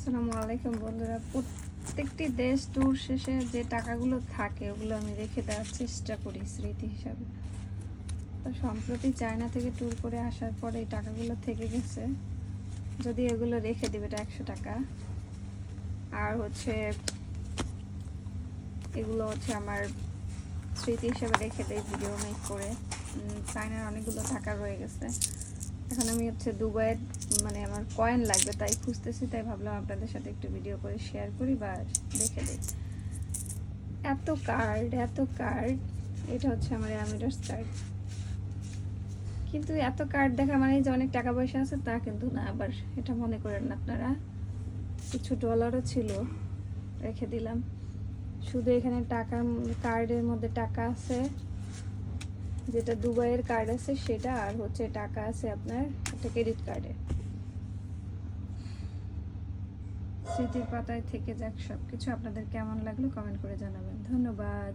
আসসালামু আলাইকুম বন্ধুরা। প্রত্যেকটি দেশ ট্যুর শেষে যে টাকাগুলো থাকে ওগুলো আমি রেখে দেওয়ার চেষ্টা করি স্মৃতি হিসাবে। তো সম্প্রতি চায়না থেকে ট্যুর করে আসার পরে এই টাকাগুলো থেকে গেছে। যদি এগুলো রেখে দেবে, এটা 100 টাকা। আর এগুলো আমার স্মৃতি হিসাবে রেখে দেয় ভিডিও মেক করে। চায়নার অনেকগুলো টাকা রয়ে গেছে। এখন আমি দুবাইয়ের আমার কয়েন লাগবে, তাই খুঁজতেছি, তাই ভাবলাম আপনাদের সাথে একটু ভিডিও করে শেয়ার করি বা দেখে দিই। এত কার্ড এটা আমার অ্যামিরাস কার্ড। কিন্তু এত কার্ড দেখা মানে যে অনেক টাকা পয়সা আছে তা কিন্তু না, আবার এটা মনে করেন না আপনারা। কিছু ডলারও ছিল, রেখে দিলাম। শুধু এখানে কার্ডের মধ্যে টাকা আছে, যেটা দুবাইয়ের কার্ড আছে সেটা, আর টাকা আছে আপনার একটা ক্রেডিট কার্ডে। স্মৃতির পাতায় থেকে যাক সবকিছু। আপনাদের কেমন লাগলো কমেন্ট করে জানাবেন। ধন্যবাদ।